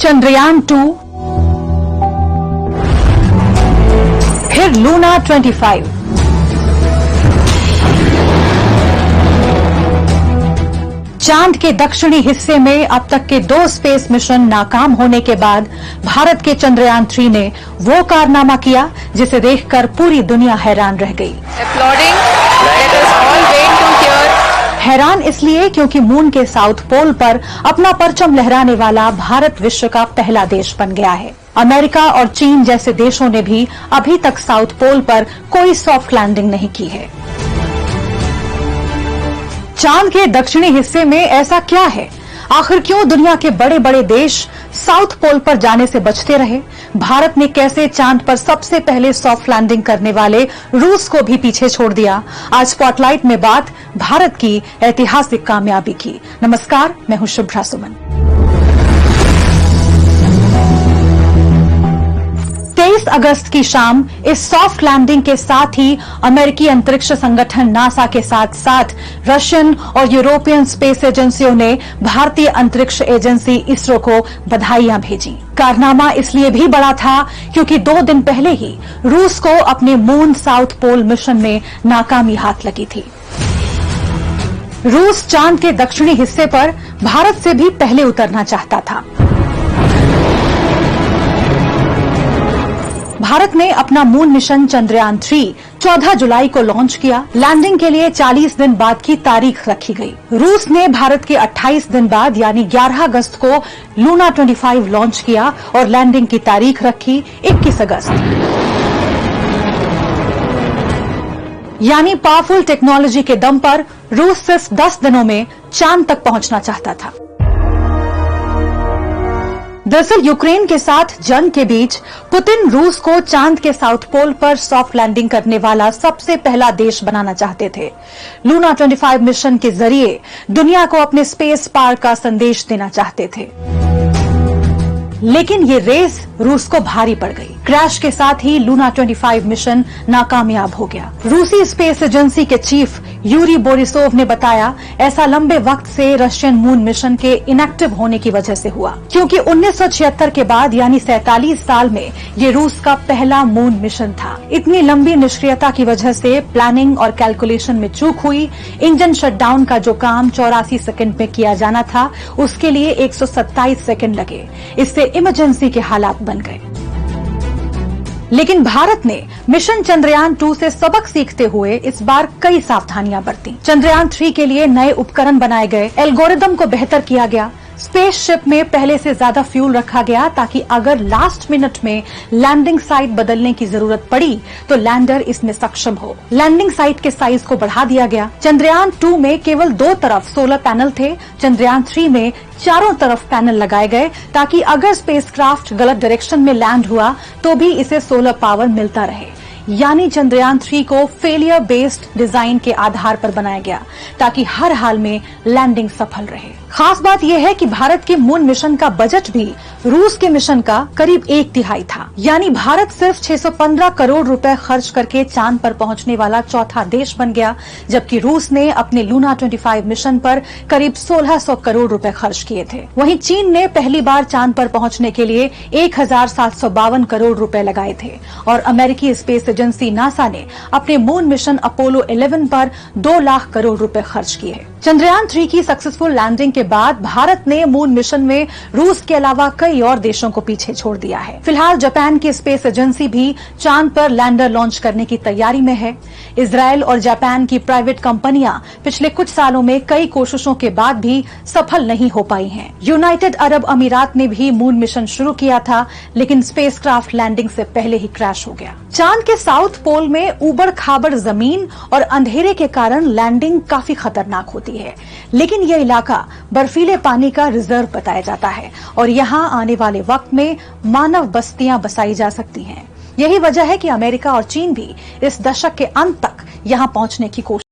चंद्रयान 2, फिर लूना 25। चांद के दक्षिणी हिस्से में अब तक के 2 स्पेस मिशन नाकाम होने के बाद भारत के चंद्रयान 3 ने वो कारनामा किया जिसे देखकर पूरी दुनिया हैरान रह गई। हैरान इसलिए क्योंकि मून के साउथ पोल पर अपना परचम लहराने वाला भारत विश्व का पहला देश बन गया है। अमेरिका और चीन जैसे देशों ने भी अभी तक साउथ पोल पर कोई सॉफ्ट लैंडिंग नहीं की है। चांद के दक्षिणी हिस्से में ऐसा क्या है? आखिर क्यों दुनिया के बड़े बड़े देश साउथ पोल पर जाने से बचते रहे? भारत ने कैसे चांद पर सबसे पहले सॉफ्ट लैंडिंग करने वाले रूस को भी पीछे छोड़ दिया? आज स्पॉटलाइट में बात भारत की ऐतिहासिक कामयाबी की। नमस्कार, मैं हूं शुभ्रा सुमन। 23 अगस्त की शाम इस सॉफ्ट लैंडिंग के साथ ही अमेरिकी अंतरिक्ष संगठन नासा के साथ साथ रशियन और यूरोपियन स्पेस एजेंसियों ने भारतीय अंतरिक्ष एजेंसी इसरो को बधाइयां भेजी। कारनामा इसलिए भी बड़ा था क्योंकि 2 दिन पहले ही रूस को अपने मून साउथ पोल मिशन में नाकामी हाथ लगी थी। रूस चांद के दक्षिणी हिस्से पर भारत से भी पहले उतरना चाहता था। भारत ने अपना मून मिशन चंद्रयान 3 14 जुलाई को लॉन्च किया। लैंडिंग के लिए 40 दिन बाद की तारीख रखी गई। रूस ने भारत के 28 दिन बाद यानी 11 अगस्त को लूना 25 लॉन्च किया और लैंडिंग की तारीख रखी 21 अगस्त। यानी पावरफुल टेक्नोलॉजी के दम पर रूस सिर्फ 10 दिनों में चांद तक पहुंचना चाहता था। दरअसल यूक्रेन के साथ जंग के बीच पुतिन रूस को चांद के साउथ पोल पर सॉफ्ट लैंडिंग करने वाला सबसे पहला देश बनाना चाहते थे। लूना 25 मिशन के जरिए दुनिया को अपने स्पेस पार का संदेश देना चाहते थे, लेकिन ये रेस रूस को भारी पड़ गई। क्रैश के साथ ही लूना 25 मिशन नाकामयाब हो गया। रूसी स्पेस एजेंसी के चीफ यूरी बोरिसोव ने बताया, ऐसा लंबे वक्त से रशियन मून मिशन के इनएक्टिव होने की वजह से हुआ, क्योंकि 1976 के बाद यानी 47 साल में ये रूस का पहला मून मिशन था। इतनी लंबी निष्क्रियता की वजह से प्लानिंग और कैलकुलेशन में चूक हुई। इंजन शटडाउन का जो काम 84 सेकंड में किया जाना था, उसके लिए 127 सेकंड लगे। इससे इमरजेंसी के हालात बन गए। लेकिन भारत ने मिशन चंद्रयान 2 से सबक सीखते हुए इस बार कई सावधानियां बरती। चंद्रयान 3 के लिए नए उपकरण बनाए गए, एल्गोरिदम को बेहतर किया गया, स्पेसशिप में पहले से ज्यादा फ्यूल रखा गया ताकि अगर लास्ट मिनट में लैंडिंग साइट बदलने की जरूरत पड़ी तो लैंडर इसमें सक्षम हो। लैंडिंग साइट के साइज को बढ़ा दिया गया। चंद्रयान 2 में केवल 2 तरफ सोलर पैनल थे। चंद्रयान 3 में चारों तरफ पैनल लगाए गए ताकि अगर स्पेसक्राफ्ट गलत डायरेक्शन में लैंड हुआ तो भी इसे सोलर पावर मिलता रहे। यानी चंद्रयान 3 को फेलियर बेस्ड डिजाइन के आधार पर बनाया गया ताकि हर हाल में लैंडिंग सफल रहे। खास बात यह है कि भारत के मून मिशन का बजट भी रूस के मिशन का करीब 1/3 था। यानी भारत सिर्फ 615 करोड़ रुपए खर्च करके चांद पर पहुंचने वाला चौथा देश बन गया, जबकि रूस ने अपने लूना 25 मिशन पर करीब 1600 करोड़ रुपए खर्च किए थे। वहीं चीन ने पहली बार चांद पर पहुंचने के लिए 1752 करोड़ रुपए लगाए थे और अमेरिकी स्पेस एजेंसी नासा ने अपने मून मिशन अपोलो 11 पर 2 लाख करोड़ रुपए खर्च किए। चंद्रयान 3 की सक्सेसफुल लैंडिंग के बाद भारत ने मून मिशन में रूस के अलावा कई और देशों को पीछे छोड़ दिया है। फिलहाल जापान की स्पेस एजेंसी भी चांद पर लैंडर लॉन्च करने की तैयारी में है। इजराइल और जापान की प्राइवेट कंपनियां पिछले कुछ सालों में कई कोशिशों के बाद भी सफल नहीं हो पाई हैं। यूनाइटेड अरब अमीरात ने भी मून मिशन शुरू किया था, लेकिन स्पेसक्राफ्ट लैंडिंग से पहले ही क्रैश हो गया। चांद के साउथ पोल में उबड़ खाबड़ जमीन और अंधेरे के कारण लैंडिंग काफी खतरनाक होती है, लेकिन यह इलाका बर्फीले पानी का रिजर्व बताया जाता है और यहाँ आने वाले वक्त में मानव बस्तियां बसाई जा सकती हैं। यही वजह है कि अमेरिका और चीन भी इस दशक के अंत तक यहाँ पहुंचने की कोशिश